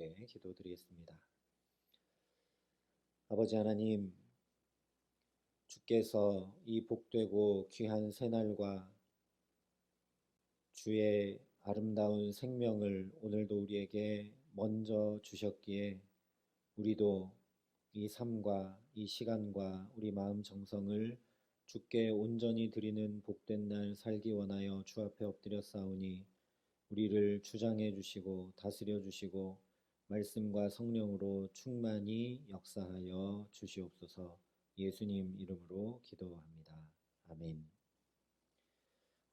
함께 기도드리겠습니다. 아버지 하나님, 주께서 이 복되고 귀한 새날과 주의 아름다운 생명을 오늘도 우리에게 먼저 주셨기에 우리도 이 삶과 이 시간과 우리 마음 정성을 주께 온전히 드리는 복된 날 살기 원하여 주 앞에 엎드려 싸우니 우리를 주장해 주시고 다스려 주시고 말씀과 성령으로 충만히 역사하여 주시옵소서. 예수님 이름으로 기도합니다. 아멘.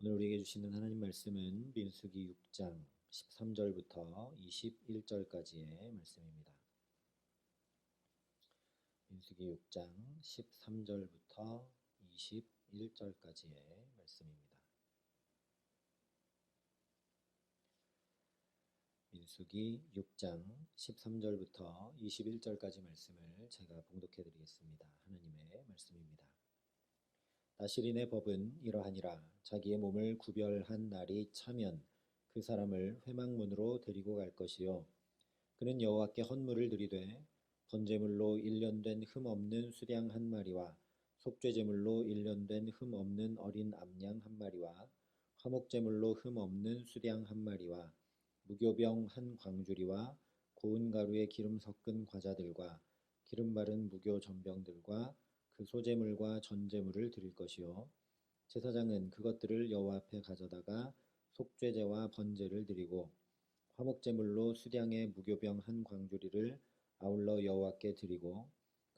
오늘 우리에게 주시는 하나님 말씀은 민수기 6장 13절부터 21절까지의 말씀입니다. 민수기 6장 13절부터 21절까지의 말씀입니다. 민수기 6장 13절부터 21절까지 말씀을 제가 봉독해 드리겠습니다. 하나님의 말씀입니다. 나실인의 법은 이러하니라. 자기의 몸을 구별한 날이 차면 그 사람을 회막문으로 데리고 갈 것이요 그는 여호와께 헌물을 드리되 번제물로 1년 된 흠 없는 수량 한 마리와 속죄제물로 1년 된 흠 없는 어린 암양 한 마리와 화목제물로 흠 없는 수량 한 마리와 무교병 한 광주리와 고운 가루에 기름 섞은 과자들과 기름 바른 무교 전병들과 그 소제물과 전제물을 드릴 것이요 제사장은 그것들을 여호와 앞에 가져다가 속죄제와 번제를 드리고 화목제물로 수량의 무교병 한 광주리를 아울러 여호와께 드리고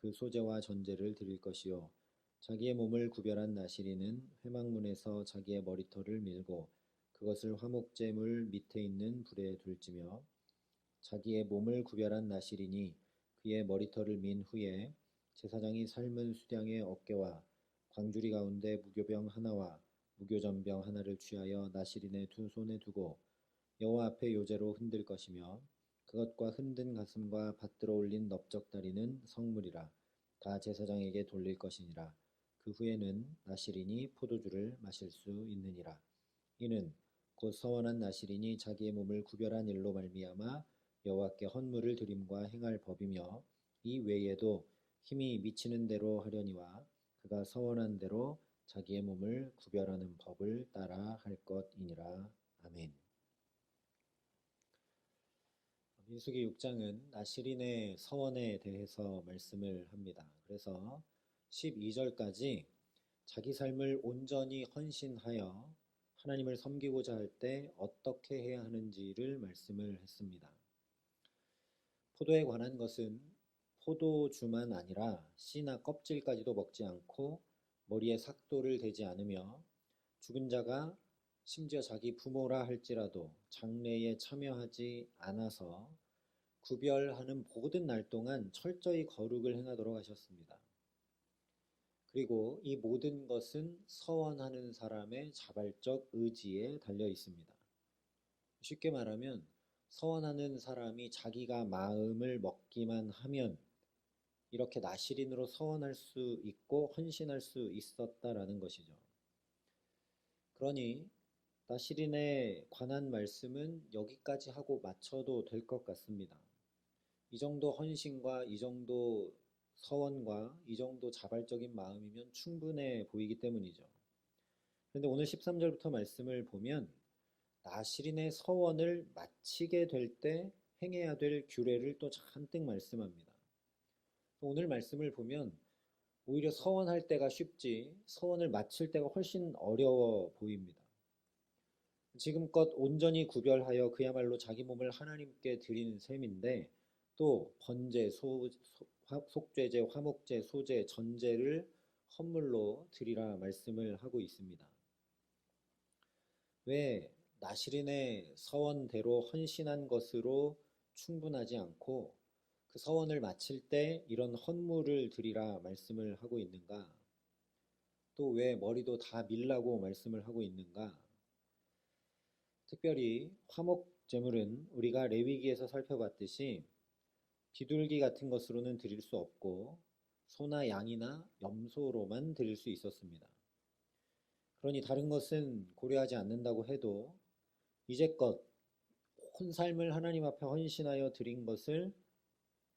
그 소제와 전제를 드릴 것이요 자기의 몸을 구별한 나실인은 회막문에서 자기의 머리털을 밀고 그것을 화목제물 밑에 있는 불에 둘지며 자기의 몸을 구별한 나실인이 그의 머리털을 민 후에 제사장이 삶은 수량의 어깨와 광주리 가운데 무교병 하나와 무교전병 하나를 취하여 나실인의 두 손에 두고 여호와 앞에 요제로 흔들 것이며 그것과 흔든 가슴과 받들어 올린 넓적다리는 성물이라 다 제사장에게 돌릴 것이니라. 그 후에는 나실인이 포도주를 마실 수 있느니라. 이는 곧 서원한 나실인이 자기의 몸을 구별한 일로 말미암아 여호와께 헌물을 드림과 행할 법이며 이 외에도 힘이 미치는 대로 하려니와 그가 서원한 대로 자기의 몸을 구별하는 법을 따라 할 것이니라. 아멘. 민수기 6장은 나실인의 서원에 대해서 말씀을 합니다. 그래서 12절까지 자기 삶을 온전히 헌신하여 하나님을 섬기고자 할 때 어떻게 해야 하는지를 말씀을 했습니다. 포도에 관한 것은 포도주만 아니라 씨나 껍질까지도 먹지 않고 머리에 삭도를 대지 않으며 죽은 자가 심지어 자기 부모라 할지라도 장례에 참여하지 않아서 구별하는 모든 날 동안 철저히 거룩을 행하도록 하셨습니다. 그리고 이 모든 것은 서원하는 사람의 자발적 의지에 달려 있습니다. 쉽게 말하면 서원하는 사람이 자기가 마음을 먹기만 하면 이렇게 나실인으로 서원할 수 있고 헌신할 수 있었다라는 것이죠. 그러니 나실인에 관한 말씀은 여기까지 하고 마쳐도 될 것 같습니다. 이 정도 헌신과 이 정도 서원과 이 정도 자발적인 마음이면 충분해 보이기 때문이죠. 그런데 오늘 13절부터 말씀을 보면 나실인의 서원을 마치게 될 때 행해야 될 규례를 또 잔뜩 말씀합니다. 오늘 말씀을 보면 오히려 서원할 때가 쉽지 서원을 마칠 때가 훨씬 어려워 보입니다. 지금껏 온전히 구별하여 그야말로 자기 몸을 하나님께 드린 셈인데 또 번제, 속죄제, 화목제, 소제, 전제를 헌물로 드리라 말씀을 하고 있습니다. 왜 나실인의 서원대로 헌신한 것으로 충분하지 않고 그 서원을 마칠 때 이런 헌물을 드리라 말씀을 하고 있는가? 또 왜 머리도 다 밀라고 말씀을 하고 있는가? 특별히 화목제물은 우리가 레위기에서 살펴봤듯이 비둘기 같은 것으로는 드릴 수 없고 소나 양이나 염소로만 드릴 수 있었습니다. 그러니 다른 것은 고려하지 않는다고 해도 이제껏 온 삶을 하나님 앞에 헌신하여 드린 것을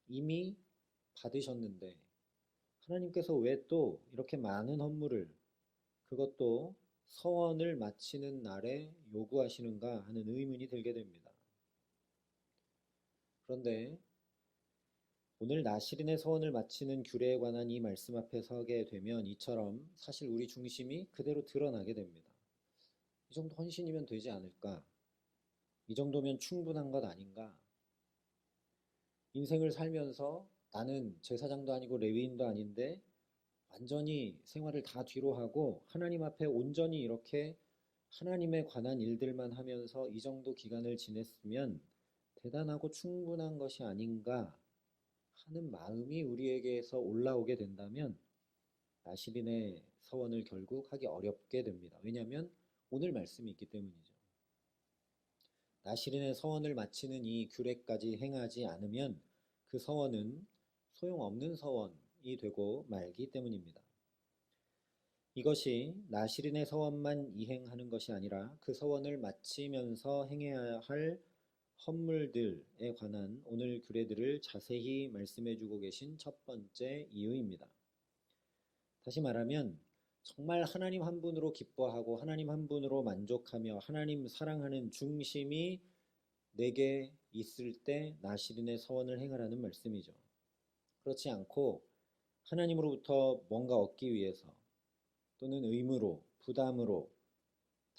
이미 받으셨는데 하나님께서 왜 또 이렇게 많은 헌물을, 그것도 서원을 마치는 날에 요구하시는가 하는 의문이 들게 됩니다. 그런데 오늘 나시린의 서원을 마치는 규례에 관한 이 말씀 앞에 서게 되면 이처럼 사실 우리 중심이 그대로 드러나게 됩니다. 이 정도 헌신이면 되지 않을까? 이 정도면 충분한 것 아닌가? 인생을 살면서 나는 제사장도 아니고 레위인도 아닌데 완전히 생활을 다 뒤로 하고 하나님 앞에 온전히 이렇게 하나님에 관한 일들만 하면서 이 정도 기간을 지냈으면 대단하고 충분한 것이 아닌가 하는 마음이 우리에게서 올라오게 된다면 나시린의 서원을 결국 하기 어렵게 됩니다. 왜냐하면 오늘 말씀이 있기 때문이죠. 나시린의 서원을 마치는 이 규례까지 행하지 않으면 그 서원은 소용없는 서원이 되고 말기 때문입니다. 이것이 나시린의 서원만 이행하는 것이 아니라 그 서원을 마치면서 행해야 할 헌물들에 관한 오늘 규례들을 자세히 말씀해 주고 계신 첫 번째 이유입니다. 다시 말하면 정말 하나님 한 분으로 기뻐하고 하나님 한 분으로 만족하며 하나님 사랑하는 중심이 내게 있을 때 나시린의 서원을 행하라는 말씀이죠. 그렇지 않고 하나님으로부터 뭔가 얻기 위해서 또는 의무로, 부담으로,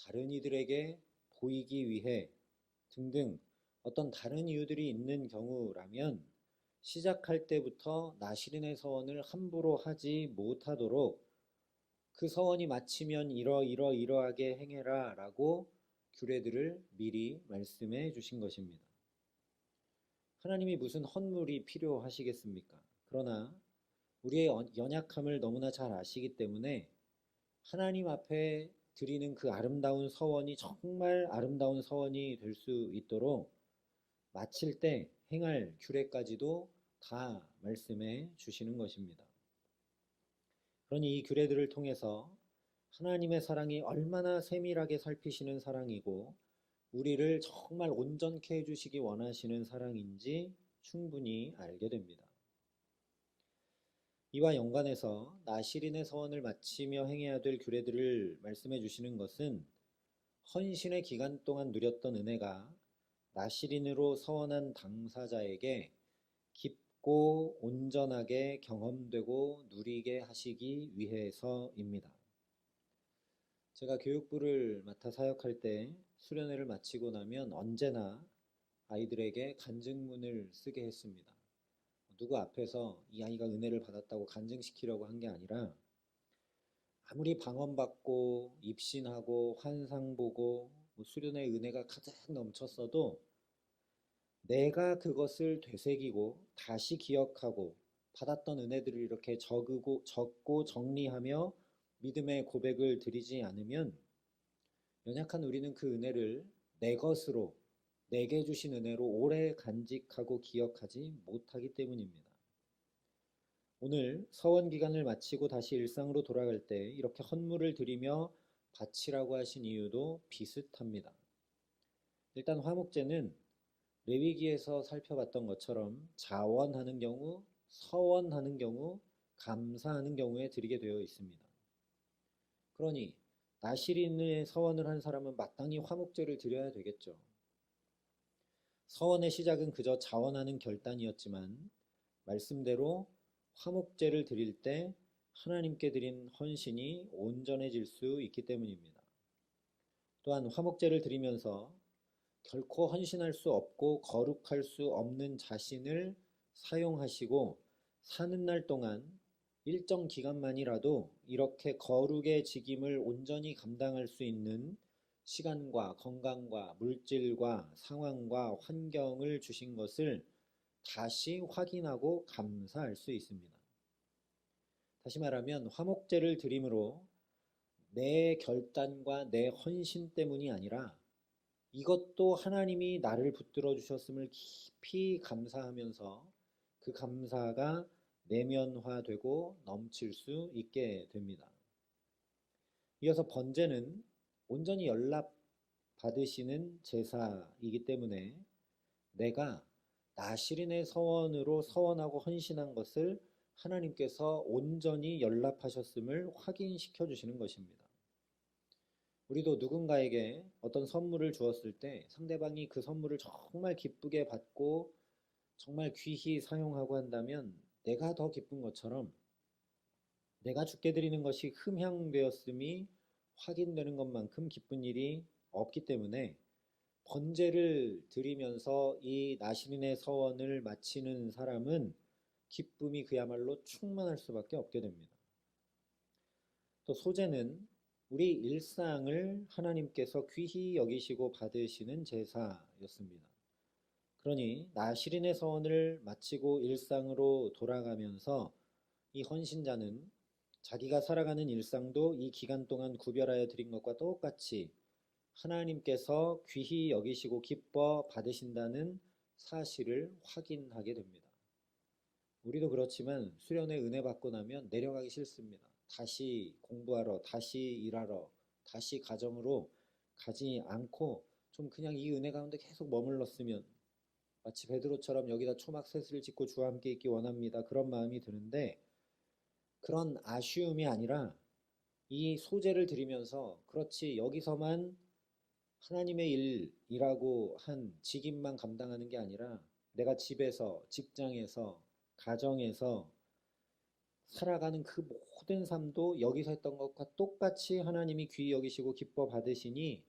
다른 이들에게 보이기 위해 등등 어떤 다른 이유들이 있는 경우라면 시작할 때부터 나시린의 서원을 함부로 하지 못하도록 그 서원이 마치면 이러하게 행해라 라고 규례들을 미리 말씀해 주신 것입니다. 하나님이 무슨 헌물이 필요하시겠습니까? 그러나 우리의 연약함을 너무나 잘 아시기 때문에 하나님 앞에 드리는 그 아름다운 서원이 정말 아름다운 서원이 될 수 있도록 마칠 때 행할 규례까지도 다 말씀해 주시는 것입니다. 그러니 이 규례들을 통해서 하나님의 사랑이 얼마나 세밀하게 살피시는 사랑이고 우리를 정말 온전케 해주시기 원하시는 사랑인지 충분히 알게 됩니다. 이와 연관해서 나시린의 서원을 마치며 행해야 될 규례들을 말씀해 주시는 것은 헌신의 기간 동안 누렸던 은혜가 나시린으로 서원한 당사자에게 깊고 온전하게 경험되고 누리게 하시기 위해서입니다. 제가 교육부를 맡아 사역할 때 수련회를 마치고 나면 언제나 아이들에게 간증문을 쓰게 했습니다. 누구 앞에서 이 아이가 은혜를 받았다고 간증시키려고 한 게 아니라 아무리 방언받고 입신하고 환상 보고 수련의 은혜가 가득 넘쳤어도 내가 그것을 되새기고 다시 기억하고 받았던 은혜들을 이렇게 적고 정리하며 믿음의 고백을 드리지 않으면 연약한 우리는 그 은혜를 내 것으로 내게 주신 은혜로 오래 간직하고 기억하지 못하기 때문입니다. 오늘 서원 기간을 마치고 다시 일상으로 돌아갈 때 이렇게 헌물을 드리며 바치라고 하신 이유도 비슷합니다. 일단 화목제는 레위기에서 살펴봤던 것처럼 자원하는 경우, 서원하는 경우, 감사하는 경우에 드리게 되어 있습니다. 그러니 나시린의 서원을 한 사람은 마땅히 화목제를 드려야 되겠죠. 서원의 시작은 그저 자원하는 결단이었지만 말씀대로 화목제를 드릴 때 하나님께 드린 헌신이 온전해질 수 있기 때문입니다. 또한 화목제를 드리면서 결코 헌신할 수 없고 거룩할 수 없는 자신을 사용하시고 사는 날 동안 일정 기간만이라도 이렇게 거룩의 직임을 온전히 감당할 수 있는 시간과 건강과 물질과 상황과 환경을 주신 것을 다시 확인하고 감사할 수 있습니다. 다시 말하면 화목제를 드림으로 내 결단과 내 헌신 때문이 아니라 이것도 하나님이 나를 붙들어 주셨음을 깊이 감사하면서 그 감사가 내면화되고 넘칠 수 있게 됩니다. 이어서 번제는 온전히 연락 받으시는 제사이기 때문에 내가 나시린의 서원으로 서원하고 헌신한 것을 하나님께서 온전히 연락하셨음을 확인시켜 주시는 것입니다. 우리도 누군가에게 어떤 선물을 주었을 때 상대방이 그 선물을 정말 기쁘게 받고 정말 귀히 사용하고 한다면 내가 더 기쁜 것처럼 내가 주께 드리는 것이 흠향되었음이 확인되는 것만큼 기쁜 일이 없기 때문에 번제를 드리면서 이 나시린의 서원을 마치는 사람은 기쁨이 그야말로 충만할 수밖에 없게 됩니다. 또 소제는 우리 일상을 하나님께서 귀히 여기시고 받으시는 제사였습니다. 그러니 나시린의 서원을 마치고 일상으로 돌아가면서 이 헌신자는 자기가 살아가는 일상도 이 기간 동안 구별하여 드린 것과 똑같이 하나님께서 귀히 여기시고 기뻐 받으신다는 사실을 확인하게 됩니다. 우리도 그렇지만 수련회 은혜 받고 나면 내려가기 싫습니다. 다시 공부하러, 다시 일하러, 다시 가정으로 가지 않고 좀 그냥 이 은혜 가운데 계속 머물렀으면 마치 베드로처럼 여기다 초막셋을 짓고 주와 함께 있기 원합니다. 그런 마음이 드는데 그런 아쉬움이 아니라 이 소제를 드리면서 그렇지 여기서만 하나님의 일이라고 한 직임만 감당하는 게 아니라 내가 집에서, 직장에서, 가정에서 살아가는 그 모든 삶도 여기서 했던 것과 똑같이 하나님이 귀히 여기시고 기뻐 받으시니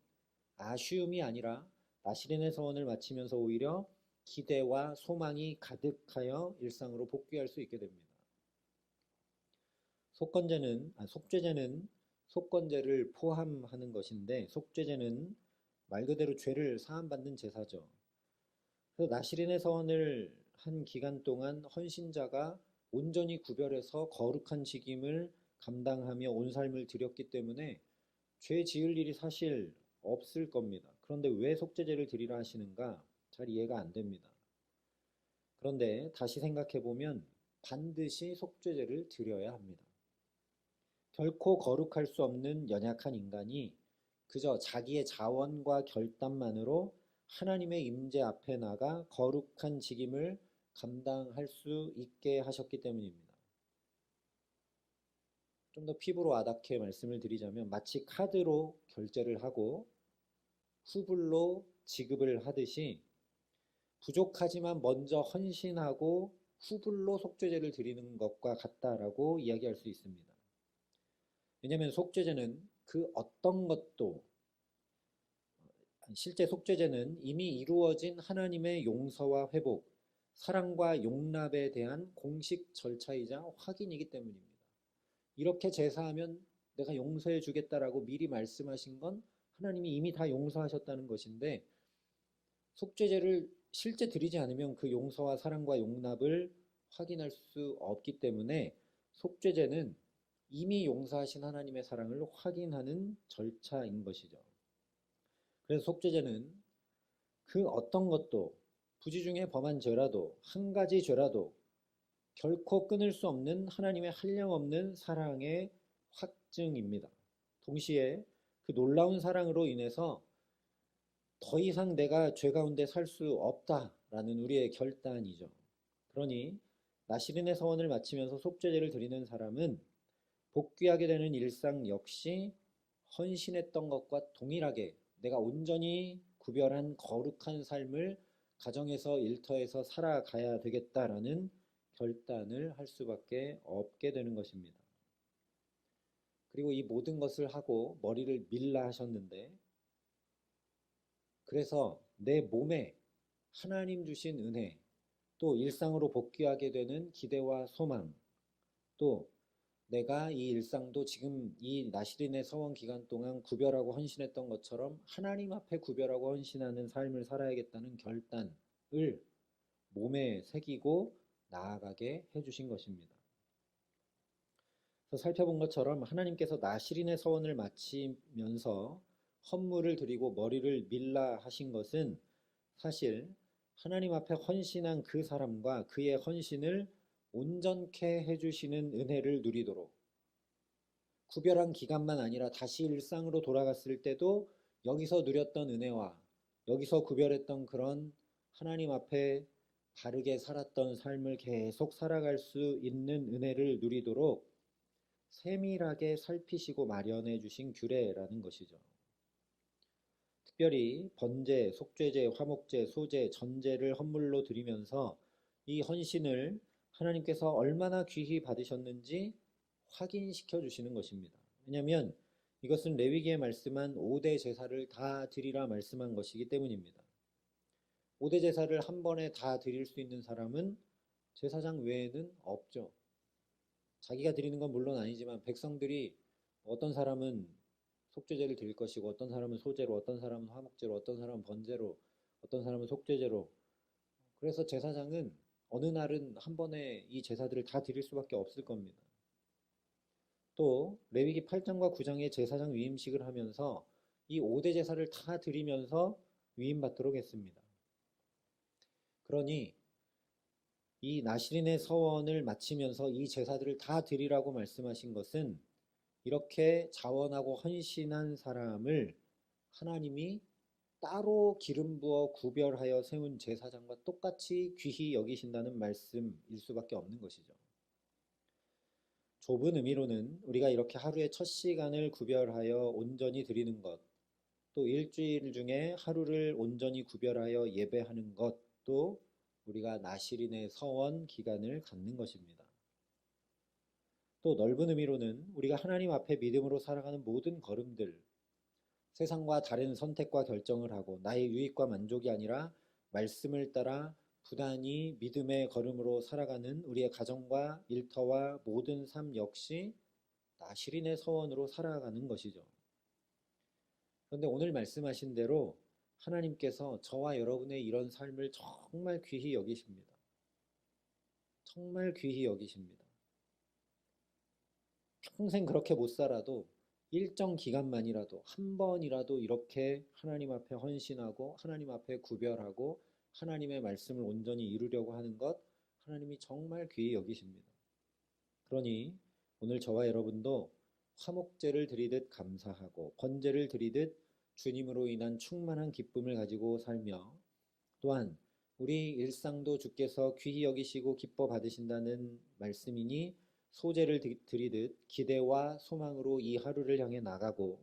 아쉬움이 아니라 나시린의 서원을 마치면서 오히려 기대와 소망이 가득하여 일상으로 복귀할 수 있게 됩니다. 속죄제는 속건제를 포함하는 것인데 속죄제는 말 그대로 죄를 사함받는 제사죠. 그래서 나시린의 서원을 한 기간 동안 헌신자가 온전히 구별해서 거룩한 직임을 감당하며 온 삶을 드렸기 때문에 죄 지을 일이 사실 없을 겁니다. 그런데 왜 속죄제를 드리라 하시는가? 잘 이해가 안 됩니다. 그런데 다시 생각해 보면 반드시 속죄제를 드려야 합니다. 결코 거룩할 수 없는 연약한 인간이 그저 자기의 자원과 결단만으로 하나님의 임재 앞에 나가 거룩한 직임을 감당할 수 있게 하셨기 때문입니다. 좀 더 피부로 와닿게 말씀을 드리자면 마치 카드로 결제를 하고 후불로 지급을 하듯이 부족하지만 먼저 헌신하고 후불로 속죄제를 드리는 것과 같다라고 이야기할 수 있습니다. 왜냐하면 속죄제는 그 어떤 것도 실제 속죄제는 이미 이루어진 하나님의 용서와 회복, 사랑과 용납에 대한 공식 절차이자 확인이기 때문입니다. 이렇게 제사하면 내가 용서해 주겠다라고 미리 말씀하신 건 하나님이 이미 다 용서하셨다는 것인데 속죄제를 실제 드리지 않으면 그 용서와 사랑과 용납을 확인할 수 없기 때문에 속죄제는 이미 용서하신 하나님의 사랑을 확인하는 절차인 것이죠. 그래서 속죄제는 그 어떤 것도 부지 중에 범한 죄라도 한 가지 죄라도 결코 끊을 수 없는 하나님의 한량없는 사랑의 확증입니다. 동시에 그 놀라운 사랑으로 인해서 더 이상 내가 죄 가운데 살 수 없다라는 우리의 결단이죠. 그러니 나시린의 서원을 마치면서 속죄제를 드리는 사람은 복귀하게 되는 일상 역시 헌신했던 것과 동일하게 내가 온전히 구별한 거룩한 삶을 가정에서 일터에서 살아가야 되겠다라는 결단을 할 수밖에 없게 되는 것입니다. 그리고 이 모든 것을 하고 머리를 밀라 하셨는데 그래서 내 몸에 하나님 주신 은혜 또 일상으로 복귀하게 되는 기대와 소망 또 내가 이 일상도 지금 이 나시린의 서원 기간 동안 구별하고 헌신했던 것처럼 하나님 앞에 구별하고 헌신하는 삶을 살아야겠다는 결단을 몸에 새기고 나아가게 해주신 것입니다. 그래서 살펴본 것처럼 하나님께서 나시린의 서원을 마치면서 헌물을 드리고 머리를 밀라 하신 것은 사실 하나님 앞에 헌신한 그 사람과 그의 헌신을 온전케 해주시는 은혜를 누리도록 구별한 기간만 아니라 다시 일상으로 돌아갔을 때도 여기서 누렸던 은혜와 여기서 구별했던 그런 하나님 앞에 바르게 살았던 삶을 계속 살아갈 수 있는 은혜를 누리도록 세밀하게 살피시고 마련해 주신 규례라는 것이죠. 특별히 번제, 속죄제, 화목제, 소제, 전제를 헌물로 드리면서 이 헌신을 하나님께서 얼마나 귀히 받으셨는지 확인시켜 주시는 것입니다. 왜냐하면 이것은 레위기에 말씀한 5대 제사를 다 드리라 말씀한 것이기 때문입니다. 5대 제사를 한 번에 다 드릴 수 있는 사람은 제사장 외에는 없죠. 자기가 드리는 건 물론 아니지만 백성들이 어떤 사람은 속죄제를 드릴 것이고 어떤 사람은 소제로, 어떤 사람은 화목제로, 어떤 사람은 번제로, 어떤 사람은 속죄제로. 그래서 제사장은 어느 날은 한 번에 이 제사들을 다 드릴 수밖에 없을 겁니다. 또 레위기 8장과 9장의 제사장 위임식을 하면서 이 5대 제사를 다 드리면서 위임받도록 했습니다. 그러니 이 나시린의 서원을 마치면서 이 제사들을 다 드리라고 말씀하신 것은 이렇게 자원하고 헌신한 사람을 하나님이 따로 기름 부어 구별하여 세운 제사장과 똑같이 귀히 여기신다는 말씀일 수밖에 없는 것이죠. 좁은 의미로는 우리가 이렇게 하루의 첫 시간을 구별하여 온전히 드리는 것, 또 일주일 중에 하루를 온전히 구별하여 예배하는 것도 우리가 나시린의 서원 기간을 갖는 것입니다. 또 넓은 의미로는 우리가 하나님 앞에 믿음으로 살아가는 모든 걸음들, 세상과 다른 선택과 결정을 하고 나의 유익과 만족이 아니라 말씀을 따라 부단히 믿음의 걸음으로 살아가는 우리의 가정과 일터와 모든 삶 역시 나시린의 서원으로 살아가는 것이죠. 그런데 오늘 말씀하신 대로 하나님께서 저와 여러분의 이런 삶을 정말 귀히 여기십니다. 정말 귀히 여기십니다. 평생 그렇게 못 살아도 일정 기간만이라도 한 번이라도 이렇게 하나님 앞에 헌신하고 하나님 앞에 구별하고 하나님의 말씀을 온전히 이루려고 하는 것 하나님이 정말 귀히 여기십니다. 그러니 오늘 저와 여러분도 화목제를 드리듯 감사하고 번제를 드리듯 주님으로 인한 충만한 기쁨을 가지고 살며 또한 우리 일상도 주께서 귀히 여기시고 기뻐 받으신다는 말씀이니 소제를 드리듯 기대와 소망으로 이 하루를 향해 나가고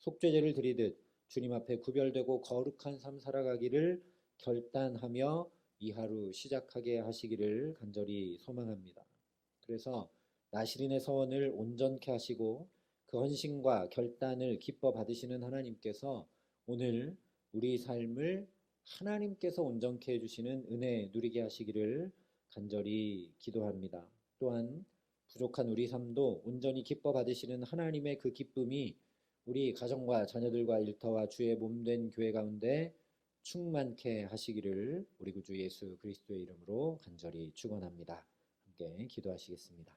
속죄제를 드리듯 주님 앞에 구별되고 거룩한 삶 살아가기를 결단하며 이 하루 시작하게 하시기를 간절히 소망합니다. 그래서 나시린의 서원을 온전케 하시고 그 헌신과 결단을 기뻐 받으시는 하나님께서 오늘 우리 삶을 하나님께서 온전케 해주시는 은혜 누리게 하시기를 간절히 기도합니다. 또한 부족한 우리 삶도 온전히 기뻐 받으시는 하나님의 그 기쁨이 우리 가정과 자녀들과 일터와 주의 몸된 교회 가운데 충만케 하시기를 우리 구주 예수 그리스도의 이름으로 간절히 축원합니다. 함께 기도하시겠습니다.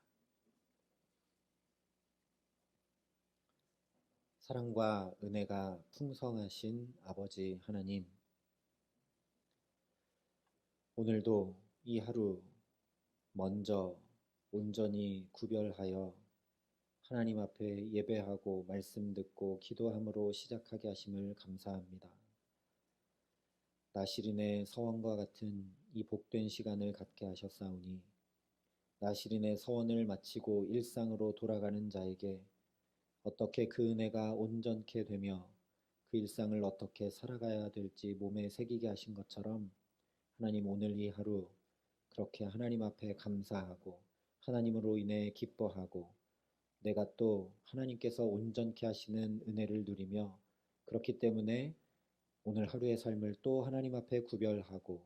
사랑과 은혜가 풍성하신 아버지 하나님, 오늘도 이 하루 먼저 온전히 구별하여 하나님 앞에 예배하고 말씀 듣고 기도함으로 시작하게 하심을 감사합니다. 나시린의 서원과 같은 이 복된 시간을 갖게 하셨사오니 나시린의 서원을 마치고 일상으로 돌아가는 자에게 어떻게 그 은혜가 온전케 되며 그 일상을 어떻게 살아가야 될지 몸에 새기게 하신 것처럼 하나님 오늘 이 하루 그렇게 하나님 앞에 감사하고 하나님으로 인해 기뻐하고 내가 또 하나님께서 온전케 하시는 은혜를 누리며 그렇기 때문에 오늘 하루의 삶을 또 하나님 앞에 구별하고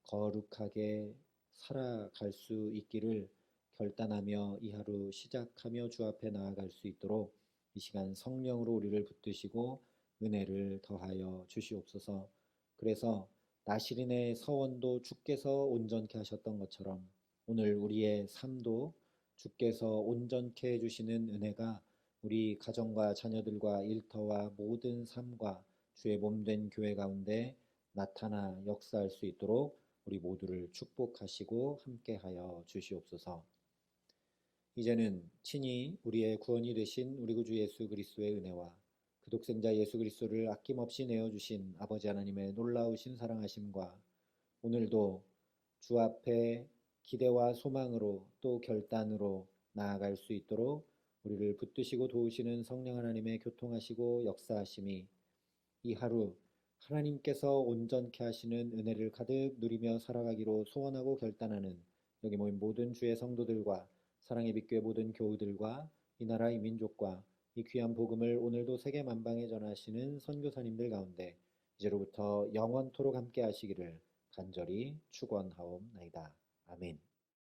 거룩하게 살아갈 수 있기를 결단하며 이 하루 시작하며 주 앞에 나아갈 수 있도록 이 시간 성령으로 우리를 붙드시고 은혜를 더하여 주시옵소서. 그래서 나시린의 서원도 주께서 온전케 하셨던 것처럼 오늘 우리의 삶도 주께서 온전케 해주시는 은혜가 우리 가정과 자녀들과 일터와 모든 삶과 주의 몸된 교회 가운데 나타나 역사할 수 있도록 우리 모두를 축복하시고 함께하여 주시옵소서. 이제는 친히 우리의 구원이 되신 우리 구주 예수 그리스도의 은혜와 그 독생자 예수 그리스도를 아낌없이 내어주신 아버지 하나님의 놀라우신 사랑하심과 오늘도 주 앞에 기대와 소망으로 또 결단으로 나아갈 수 있도록 우리를 붙드시고 도우시는 성령 하나님의 교통하시고 역사하심이 이 하루 하나님께서 온전케 하시는 은혜를 가득 누리며 살아가기로 소원하고 결단하는 여기 모인 모든 주의 성도들과 사랑의 빛교회 모든 교우들과 이 나라 이 민족과 이 귀한 복음을 오늘도 세계 만방에 전하시는 선교사님들 가운데 이제로부터 영원토록 함께 하시기를 간절히 축원하옵나이다. 아멘.